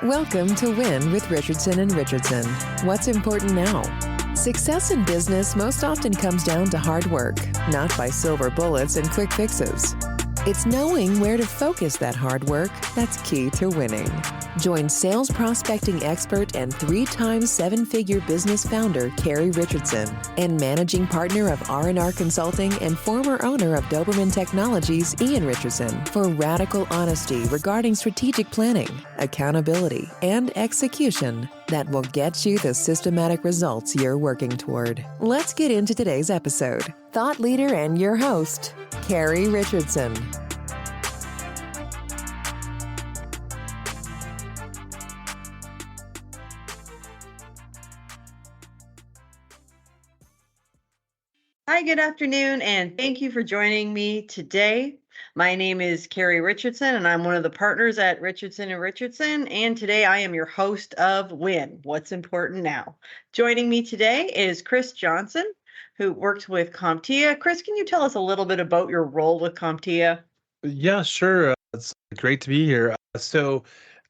Welcome to WIN with Richardson and Richardson. What's important now? Success in business most often comes down to hard work, not by silver bullets and quick fixes. It's knowing where to focus that hard work that's key to winning. Join sales prospecting expert and 3-time seven-figure business founder Carrie Richardson and managing partner of R&R Consulting and former owner of Doberman Technologies, Ian Richardson, for radical honesty regarding strategic planning, accountability, and execution that will get you the systematic results you're working toward. Let's get into today's episode. Thought leader and your host, Carrie Richardson. Hi, good afternoon, and thank you for joining me today. My name is Carrie Richardson, and I'm one of the partners at Richardson & Richardson, and today I am your host of WIN, What's Important Now. Joining me today is Chris Johnson, who works with CompTIA. Chris, can you tell us a little bit about your role with CompTIA? Yeah, sure. It's great to be here. So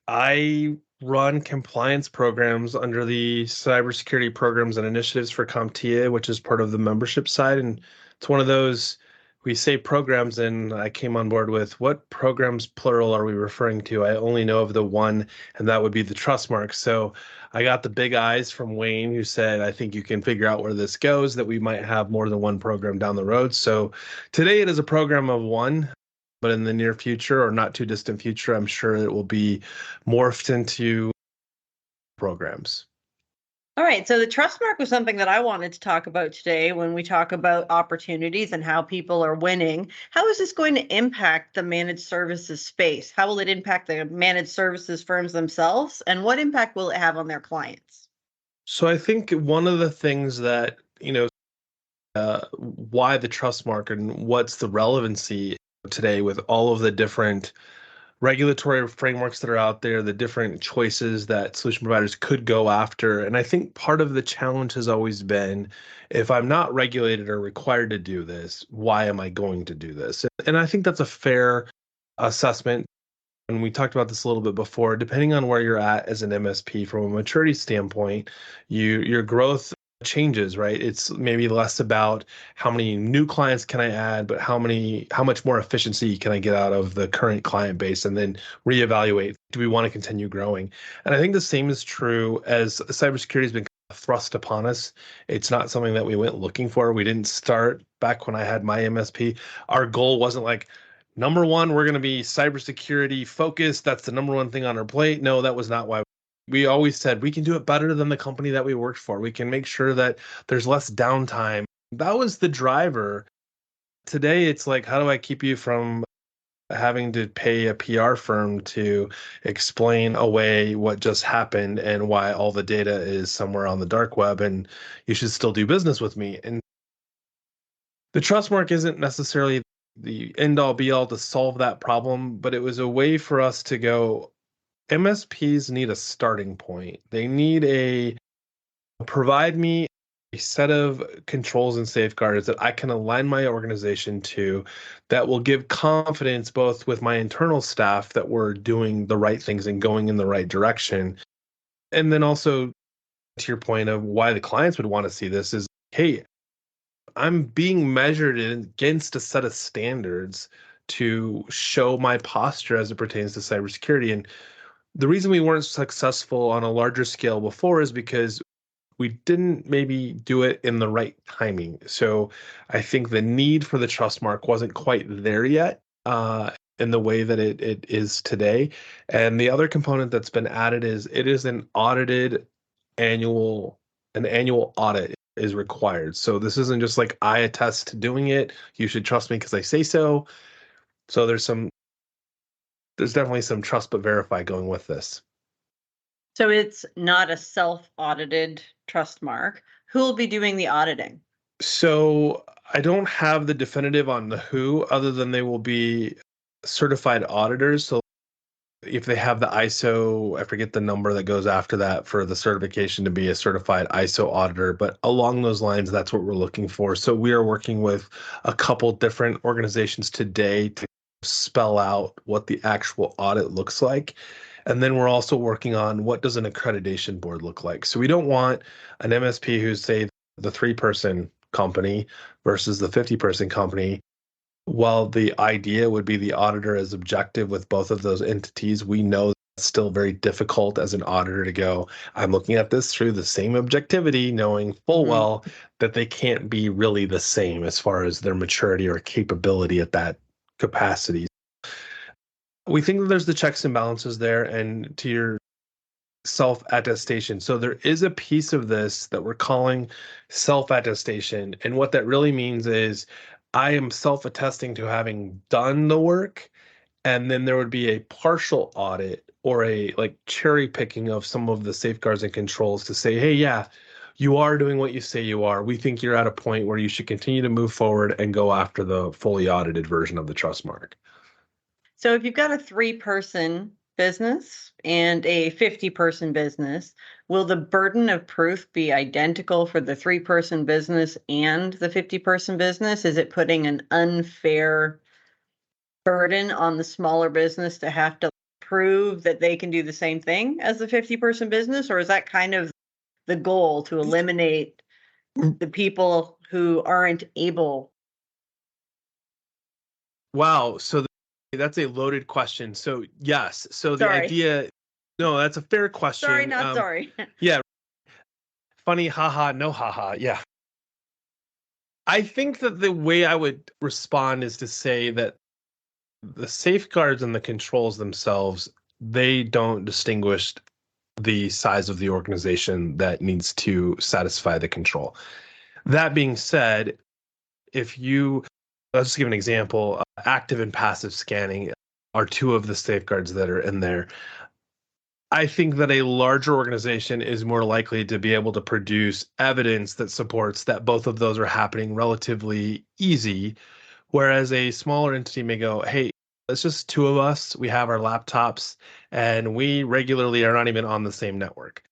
I run compliance programs under the cybersecurity programs and initiatives for CompTIA, which is part of the membership side. And it's one of those, we say programs, and I came on board with what programs, plural, are we referring to? I only know of the one, and that would be the Trustmark. So I got the big eyes from Wayne, who said, I think you can figure out where this goes, that we might have more than one program down the road. So today it is a program of one. But in the near future or not too distant future, I'm sure it will be morphed into programs. All right, so the Trustmark was something that I wanted to talk about today when we talk about opportunities and how people are winning. How is this going to impact the managed services space? How will it impact the managed services firms themselves? And what impact will it have on their clients? So I think one of the things that, why the Trustmark and what's the relevancy today with all of the different regulatory frameworks that are out there, the different choices that solution providers could go after. And I think part of the challenge has always been, if I'm not regulated or required to do this, why am I going to do this? And I think that's a fair assessment. And we talked about this a little bit before, depending on where you're at as an MSP from a maturity standpoint, your growth changes, right? It's maybe less about how many new clients can I add, but how much more efficiency can I get out of the current client base, and then reevaluate, do we want to continue growing? And I think the same is true as cybersecurity has been thrust upon us. It's not something that we went looking for. We didn't start back when I had my MSP. Our goal wasn't like, number one, we're going to be cybersecurity focused. That's the number one thing on our plate. No, that was not why. We always said we can do it better than the company that we worked for. We can make sure that there's less downtime. That was the driver. Today, it's like, how do I keep you from having to pay a PR firm to explain away what just happened and why all the data is somewhere on the dark web and you should still do business with me? And the Trustmark isn't necessarily the end-all be-all to solve that problem, but it was a way for us to go, MSPs need a starting point. They need provide me a set of controls and safeguards that I can align my organization to that will give confidence both with my internal staff that we're doing the right things and going in the right direction. And then also to your point of why the clients would want to see this is, hey, I'm being measured against a set of standards to show my posture as it pertains to cybersecurity. And the reason we weren't successful on a larger scale before is because we didn't maybe do it in the right timing. So I think the need for the Trustmark wasn't quite there yet in the way that it is today. And the other component that's been added is it is an annual audit is required. So this isn't just like I attest to doing it. You should trust me because I say so. So there's definitely some trust but verify going with this. So it's not a self-audited Trustmark. Who will be doing the auditing? So I don't have the definitive on the who, other than they will be certified auditors. So if they have the ISO, I forget the number that goes after that for the certification to be a certified ISO auditor, but along those lines, that's what we're looking for. So we are working with a couple different organizations today to spell out what the actual audit looks like. And then we're also working on what does an accreditation board look like. So we don't want an MSP who's, say, the 3-person company versus the 50-person company. While the idea would be the auditor is objective with both of those entities, we know it's still very difficult as an auditor to go, I'm looking at this through the same objectivity, knowing full well that they can't be really the same as far as their maturity or capability at that capacity. We think that there's the checks and balances there, and to your self-attestation. So there is a piece of this that we're calling self-attestation. And what that really means is I am self-attesting to having done the work, and then there would be a partial audit or a like cherry picking of some of the safeguards and controls to say, hey, yeah, you are doing what you say you are. We think you're at a point where you should continue to move forward and go after the fully audited version of the Trustmark. So if you've got a 3-person business and a 50-person business, will the burden of proof be identical for the 3-person business and the 50-person business? Is it putting an unfair burden on the smaller business to have to prove that they can do the same thing as the 50-person business? Or is that kind of the goal, to eliminate the people who aren't able? Wow. So that's a loaded question. So yes. So the Sorry. idea, no, that's a fair question. Sorry, not sorry. Yeah. Funny, haha, no haha. Yeah. I think that the way I would respond is to say that the safeguards and the controls themselves, they don't distinguish the size of the organization that needs to satisfy the control. That being said, if you, let's just give an example, active and passive scanning are two of the safeguards that are in there. I think that a larger organization is more likely to be able to produce evidence that supports that both of those are happening relatively easy, whereas a smaller entity may go, hey, it's just two of us, we have our laptops, and we regularly are not even on the same network.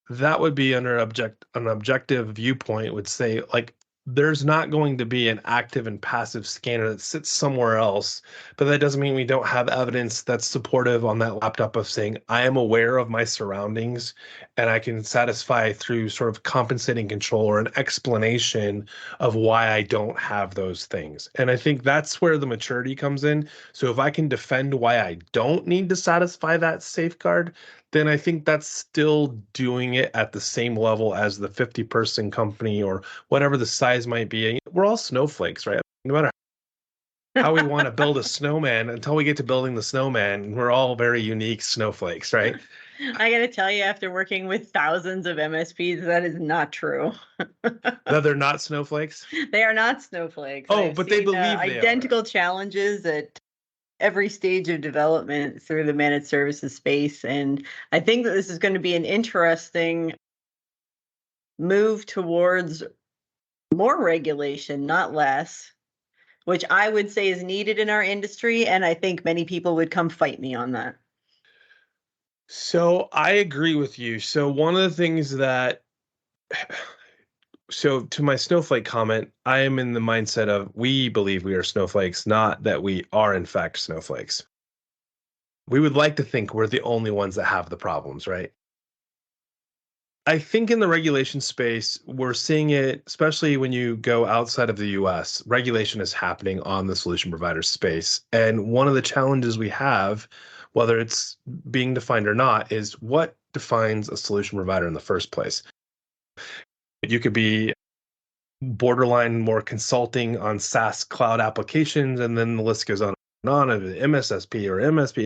That would be under an objective viewpoint would say, like, there's not going to be an active and passive scanner that sits somewhere else, but that doesn't mean we don't have evidence that's supportive on that laptop of saying, I am aware of my surroundings and I can satisfy through sort of compensating control or an explanation of why I don't have those things. And I think that's where the maturity comes in. So if I can defend why I don't need to satisfy that safeguard, then I think that's still doing it at the same level as the 50-person company or whatever the size might be. And we're all snowflakes, right? No matter how we want to build a snowman, until we get to building the snowman, we're all very unique snowflakes, right? I got to tell you, after working with thousands of MSPs, that is not true. No, they're not snowflakes? They are not snowflakes. Oh, I've but they seen, believe they identical are. challenges at every stage of development through the managed services space. And I think that this is going to be an interesting move towards more regulation, not less, which I would say is needed in our industry. And I think many people would come fight me on that. So I agree with you. So one of the things that, so to my snowflake comment, I am in the mindset of we believe we are snowflakes, not that we are in fact snowflakes. We would like to think we're the only ones that have the problems, right? I think in the regulation space, we're seeing it, especially when you go outside of the US, regulation is happening on the solution provider space. And one of the challenges we have, whether it's being defined or not, is what defines a solution provider in the first place. You could be borderline more consulting on SaaS cloud applications, and then the list goes on and on of MSSP or MSP.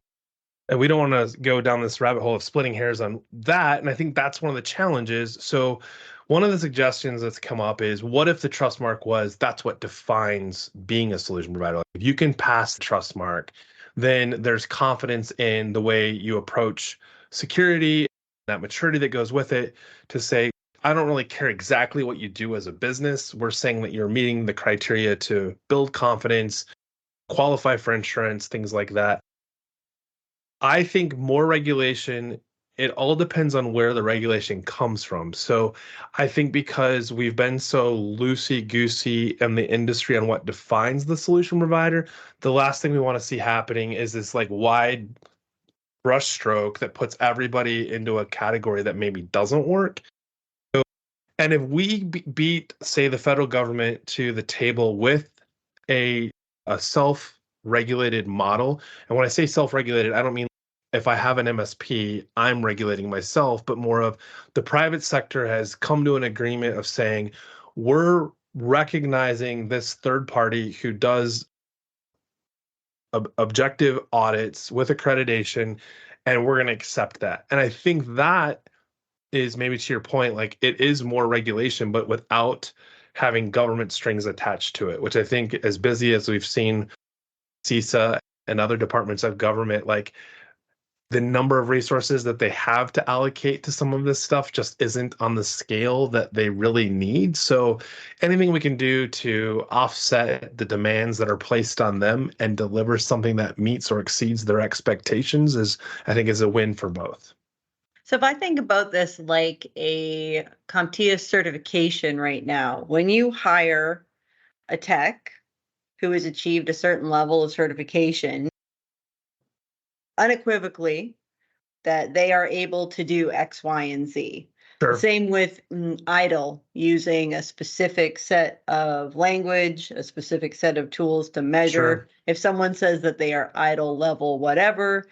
And we don't want to go down this rabbit hole of splitting hairs on that. And I think that's one of the challenges. So one of the suggestions that's come up is, what if the trust mark was, that's what defines being a solution provider? Like, if you can pass the trust mark, then there's confidence in the way you approach security, that maturity that goes with it, to say, I don't really care exactly what you do as a business. We're saying that you're meeting the criteria to build confidence, qualify for insurance, things like that. I think more regulation, it all depends on where the regulation comes from. So I think because we've been so loosey-goosey in the industry on what defines the solution provider, the last thing we want to see happening is this like wide brushstroke that puts everybody into a category that maybe doesn't work. And if we beat, say, the federal government to the table with a self-regulated model, and when I say self-regulated, I don't mean if I have an MSP, I'm regulating myself, but more of the private sector has come to an agreement of saying, we're recognizing this third party who does objective audits with accreditation, and we're going to accept that. And I think that is, maybe to your point, like it is more regulation, but without having government strings attached to it, which I think, as busy as we've seen CISA and other departments of government, like the number of resources that they have to allocate to some of this stuff just isn't on the scale that they really need. So anything we can do to offset the demands that are placed on them and deliver something that meets or exceeds their expectations I think, is a win for both. So if I think about this like a CompTIA certification right now, when you hire a tech who has achieved a certain level of certification, unequivocally that they are able to do X, Y, and Z. Sure. Same with IDLE, using a specific set of language, a specific set of tools to measure. Sure. If someone says that they are IDLE level whatever,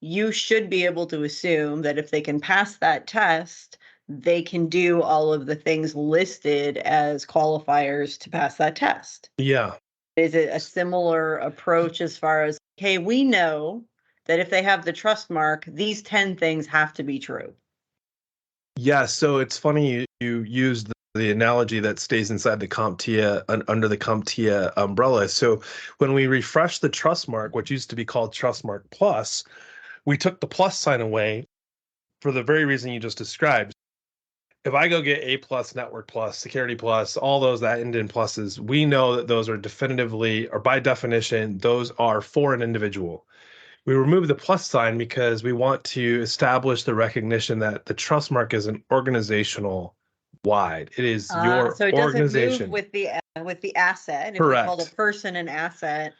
you should be able to assume that if they can pass that test, they can do all of the things listed as qualifiers to pass that test. Yeah. Is it a similar approach as far as, okay, we know that if they have the Trustmark, these 10 things have to be true? Yeah, so it's funny you used the analogy that stays inside the CompTIA, under the CompTIA umbrella. So when we refreshed the Trustmark, which used to be called Trustmark Plus, we took the plus sign away for the very reason you just described. If I go get A plus, Network plus, Security plus, all those that end in pluses, we know that those are definitively, or by definition, those are for an individual. We remove the plus sign because we want to establish the recognition that the Trustmark is an organizational wide. It is your So it organization. doesn't move with the asset. If we call the Correct. person an asset,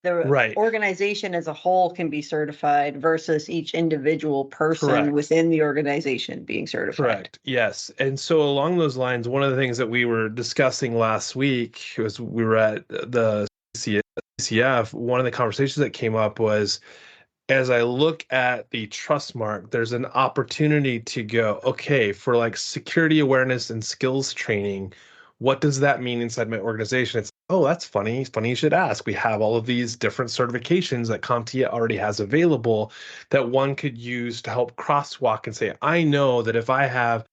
the Right. organization as a whole can be certified versus each individual person Correct. within the organization being certified. Correct. Yes. And so along those lines, one of the things that we were discussing last week was we were at the CCF. One of the conversations that came up was, as I look at the Trustmark, there's an opportunity to go, okay, for like security awareness and skills training, what does that mean inside my organization? It's, oh, that's funny. Funny you should ask. We have all of these different certifications that CompTIA already has available that one could use to help crosswalk and say, I know that if I have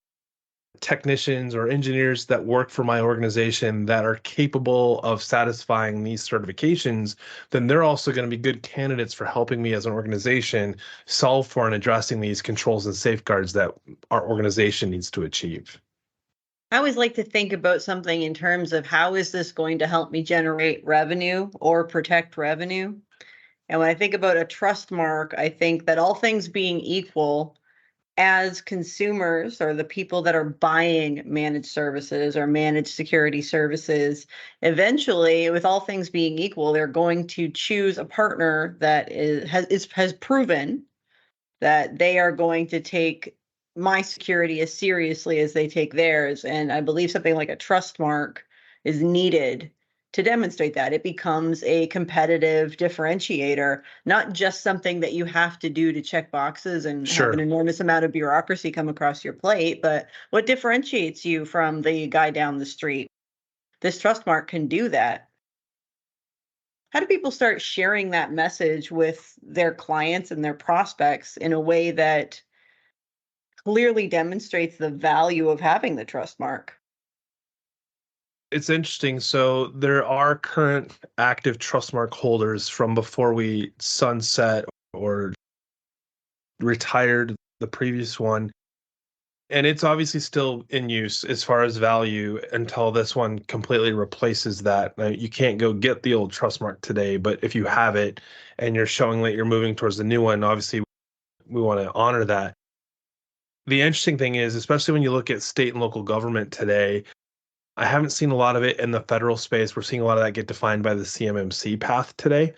technicians or engineers that work for my organization that are capable of satisfying these certifications, then they're also going to be good candidates for helping me as an organization solve for and addressing these controls and safeguards that our organization needs to achieve. I always like to think about something in terms of how is this going to help me generate revenue or protect revenue? And when I think about a Trustmark, I think that all things being equal, as consumers or the people that are buying managed services or managed security services, eventually, with all things being equal, they're going to choose a partner that has proven that they are going to take my security as seriously as they take theirs. And I believe something like a Trustmark is needed to demonstrate that. It becomes a competitive differentiator, not just something that you have to do to check boxes and have an enormous amount of bureaucracy come across your plate, but what differentiates you from the guy down the street? This Trustmark can do that. How do people start sharing that message with their clients and their prospects in a way that clearly demonstrates the value of having the Trustmark? It's interesting. So there are current active Trustmark holders from before we sunset or retired the previous one. And it's obviously still in use as far as value until this one completely replaces that. Now, you can't go get the old Trustmark today, but if you have it and you're showing that you're moving towards the new one, obviously we want to honor that. The interesting thing is, especially when you look at state and local government today, I haven't seen a lot of it in the federal space. We're seeing a lot of that get defined by the CMMC path today.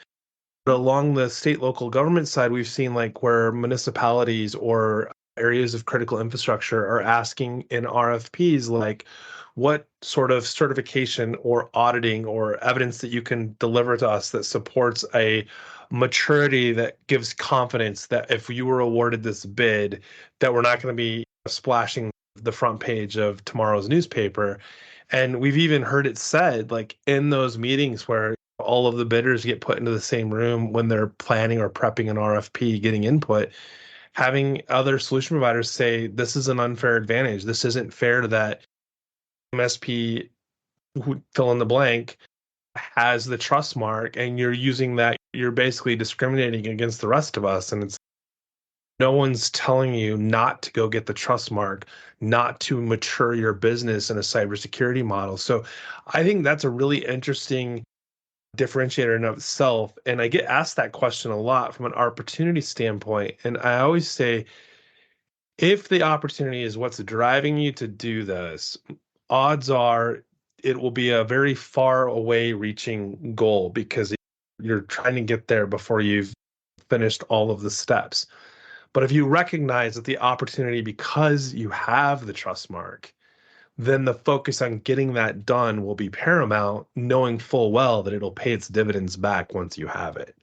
But along the state local government side, we've seen like where municipalities or areas of critical infrastructure are asking in RFPs, like what sort of certification or auditing or evidence that you can deliver to us that supports a maturity that gives confidence that if you were awarded this bid, that we're not going to be splashing the front page of tomorrow's newspaper. And we've even heard it said, like in those meetings where all of the bidders get put into the same room when they're planning or prepping an RFP, getting input, having other solution providers say, this is an unfair advantage. This isn't fair to that MSP who fill in the blank has the trust mark and you're using that, you're basically discriminating against the rest of us. And it's no one's telling you not to go get the trust mark, not to mature your business in a cybersecurity model. So I think that's a really interesting differentiator in of itself. And I get asked that question a lot from an opportunity standpoint. And I always say, if the opportunity is what's driving you to do this, odds are it will be a very far away reaching goal because you're trying to get there before you've finished all of the steps. But if you recognize that the opportunity, because you have the trust mark, then the focus on getting that done will be paramount, knowing full well that it'll pay its dividends back once you have it.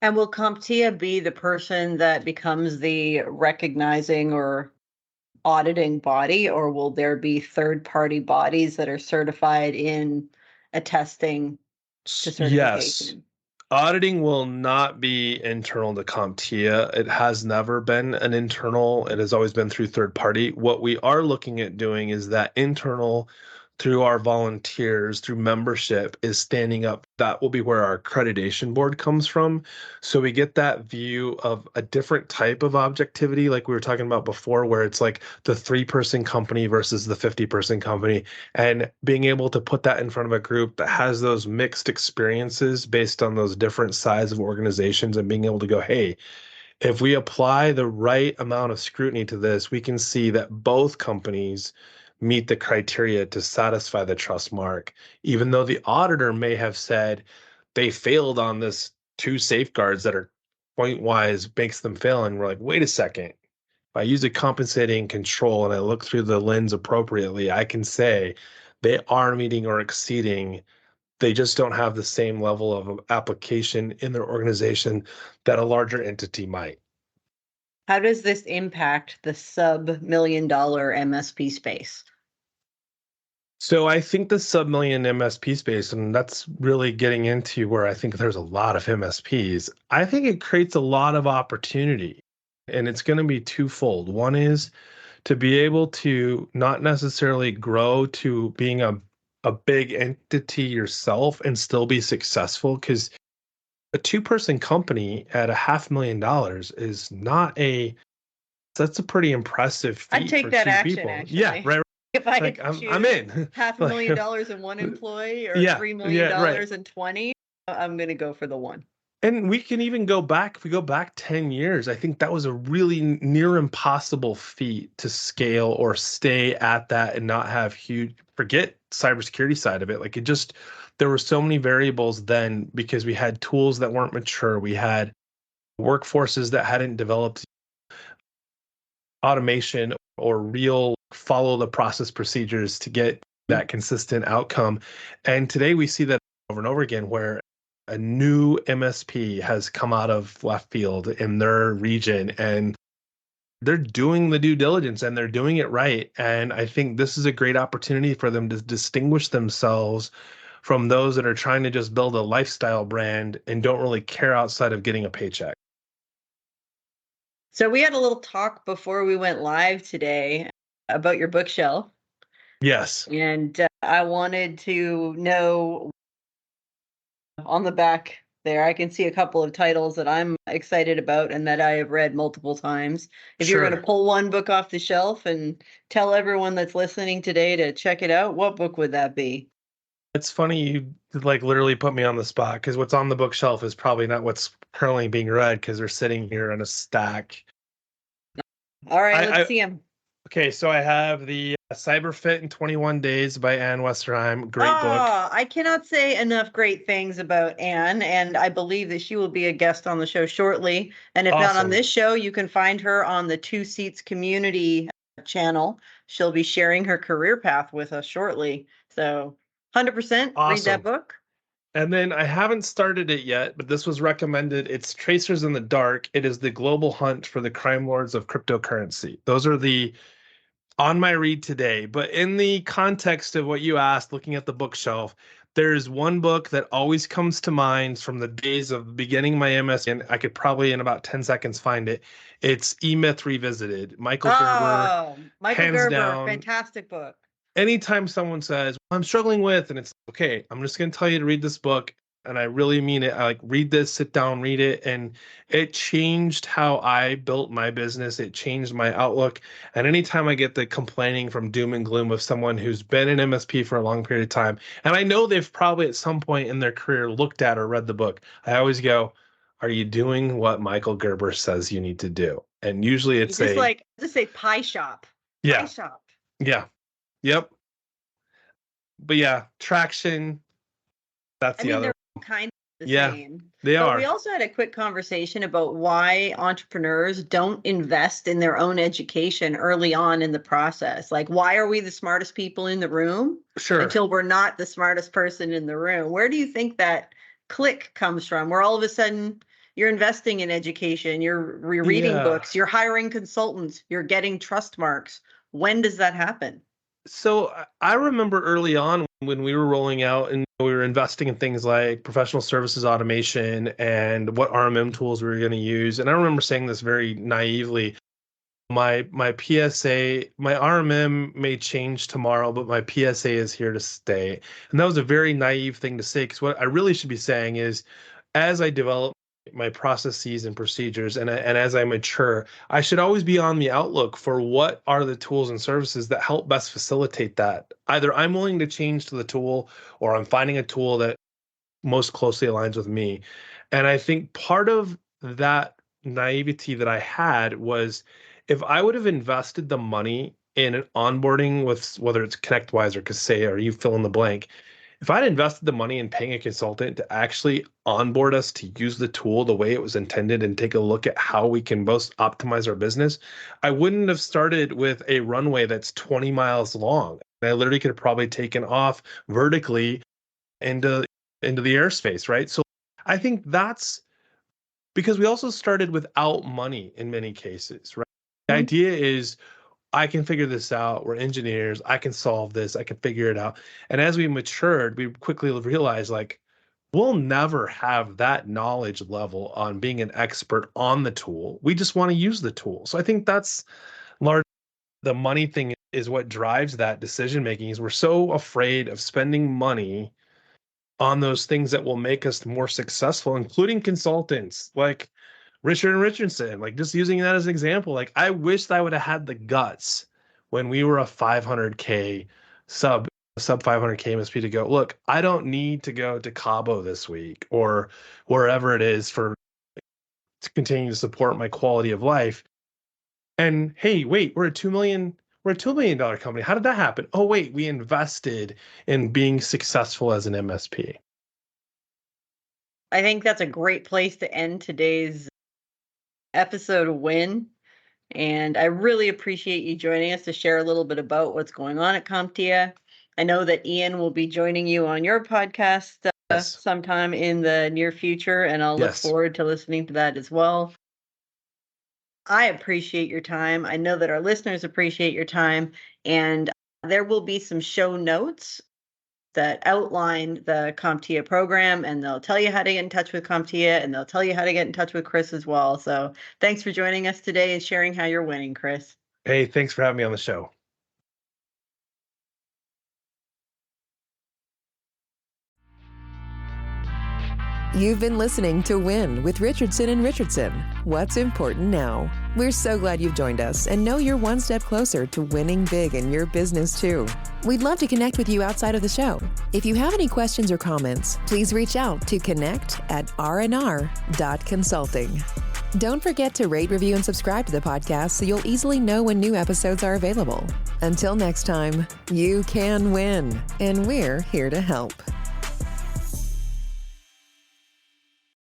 And will CompTIA be the person that becomes the recognizing or auditing body, or will there be third-party bodies that are certified in attesting to Yes. certification? Auditing will not be internal to CompTIA. It has never been an internal. It has always been through third party. What we are looking at doing is that internal through our volunteers, through membership, is standing up. That will be where our accreditation board comes from. So we get that view of a different type of objectivity, like we were talking about before, where it's like the 3-person company versus the 50-person company, and being able to put that in front of a group that has those mixed experiences based on those different sides of organizations and being able to go, hey, if we apply the right amount of scrutiny to this, we can see that both companies meet the criteria to satisfy the trust mark, even though the auditor may have said they failed on this 2 safeguards that are point wise makes them fail. And we're like, wait a second. If I use a compensating control and I look through the lens appropriately, I can say they are meeting or exceeding. They just don't have the same level of application in their organization that a larger entity might. How does this impact the sub-$1 million MSP space? So I think the sub-million MSP space, and that's really getting into where I think there's a lot of MSPs. I think it creates a lot of opportunity, and it's going to be twofold. One is to be able to not necessarily grow to being a big entity yourself and still be successful, because a 2-person company at $500,000 is not that's a pretty impressive I'd feat take for that 2 action, people. actually. Yeah, right. If I Like had to I'm choose in. $500,000 in one employee or Yeah, $3 yeah, right. million in 20, I'm going to go for the one. And we can even go back, if we go back 10 years, I think that was a really near impossible feat to scale or stay at that and not have huge, forget cybersecurity side of it. Like it just, there were so many variables then because we had tools that weren't mature. We had workforces that hadn't developed automation or real follow the process procedures to get that consistent outcome. And today we see that over and over again where a new MSP has come out of left field in their region and they're doing the due diligence and they're doing it right. And I think this is a great opportunity for them to distinguish themselves from those that are trying to just build a lifestyle brand and don't really care outside of getting a paycheck. So we had a little talk before we went live today about your bookshelf. Yes. And I wanted to know on the back there, I can see a couple of titles that I'm excited about and that I have read multiple times. If you're going to pull one book off the shelf and tell everyone that's listening today to check it out, what book would that be? It's funny you like literally put me on the spot because what's on the bookshelf is probably not what's currently being read because they're sitting here in a stack. All right, let's I see them. Okay, so I have the A Cyber Fit in 21 Days by Ann Westerheim. Great book. I cannot say enough great things about Anne, and I believe that she will be a guest on the show shortly. And if not on Awesome. this show, you can find her on the Two Seats Community channel. She'll be sharing her career path with us shortly. So 100% read Awesome. that book. And then I haven't started it yet, but this was recommended. It's Tracers in the Dark. It is the global hunt for the crime lords of cryptocurrency. Those are the on my read today. But in the context of what you asked, looking at the bookshelf, there's one book that always comes to mind from the days of beginning my MS, and I could probably in about 10 seconds find it. It's E-Myth Revisited. Michael Gerber. Michael hands Gerber, down. fantastic book. Anytime someone says, I'm struggling with, and it's okay, I'm just going to tell you to read this book. And I really mean it. I like read this, sit down, read it. And it changed how I built my business. It changed my outlook. And anytime I get the complaining from doom and gloom of someone who's been an MSP for a long period of time, and I know they've probably at some point in their career looked at or read the book, I always go, are you doing what Michael Gerber says you need to do? And usually it's just say pie shop. Yeah. Pie shop. Yeah. Yep. But yeah, traction. That's the other. They're kind of the Yeah, same. They But are. we also had a quick conversation about why entrepreneurs don't invest in their own education early on in the process. Like, why are we the smartest people in the room Sure. until we're not the smartest person in the room? Where do you think that click comes from? Where all of a sudden you're investing in education, you're rereading books, you're hiring consultants, you're getting Trustmarks. When does that happen? So I remember early on when we were rolling out and we were investing in things like professional services automation and what RMM tools we were going to use. And I remember saying this very naively. My PSA, my RMM may change tomorrow, but my PSA is here to stay. And that was a very naive thing to say, because what I really should be saying is, as I develop my processes and procedures and as I mature, I should always be on the outlook for what are the tools and services that help best facilitate that. Either I'm willing to change to the tool, or I'm finding a tool that most closely aligns with me. And I think part of that naivety that I had was, if I would have invested the money in an onboarding with, whether it's ConnectWise or Kaseya or you fill in the blank, if I'd invested the money in paying a consultant to actually onboard us to use the tool the way it was intended and take a look at how we can most optimize our business, I wouldn't have started with a runway that's 20 miles long. I literally could have probably taken off vertically into the airspace, right? So I think that's because we also started without money in many cases, right? The idea is, I can figure this out. We're engineers. I can solve this. I can figure it out. And as we matured, we quickly realized, like, we'll never have that knowledge level on being an expert on the tool. We just want to use the tool. So I think that's large. The money thing is what drives that decision making, is we're so afraid of spending money on those things that will make us more successful, including consultants like Richard and Richardson, like just using that as an example. Like, I wish I would have had the guts when we were a 500K sub 500K MSP to go, look, I don't need to go to Cabo this week or wherever it is to continue to support my quality of life. And hey, wait, we're a $2 million company. How did that happen? Oh, wait, we invested in being successful as an MSP. I think that's a great place to end today's episode of WIN. And I really appreciate you joining us to share a little bit about what's going on at CompTIA. I know that Ian will be joining you on your podcast sometime in the near future, and I'll look forward to listening to that as well. I appreciate your time. I know that our listeners appreciate your time, and there will be some show notes that outline the CompTIA program, and they'll tell you how to get in touch with CompTIA, and they'll tell you how to get in touch with Chris as well. So thanks for joining us today and sharing how you're winning, Chris. Hey, thanks for having me on the show. You've been listening to WIN with Richardson and Richardson. What's important now? We're so glad you've joined us and know you're one step closer to winning big in your business too. We'd love to connect with you outside of the show. If you have any questions or comments, please reach out to connect@rnr.consulting. Don't forget to rate, review, and subscribe to the podcast so you'll easily know when new episodes are available. Until next time, you can win, and we're here to help.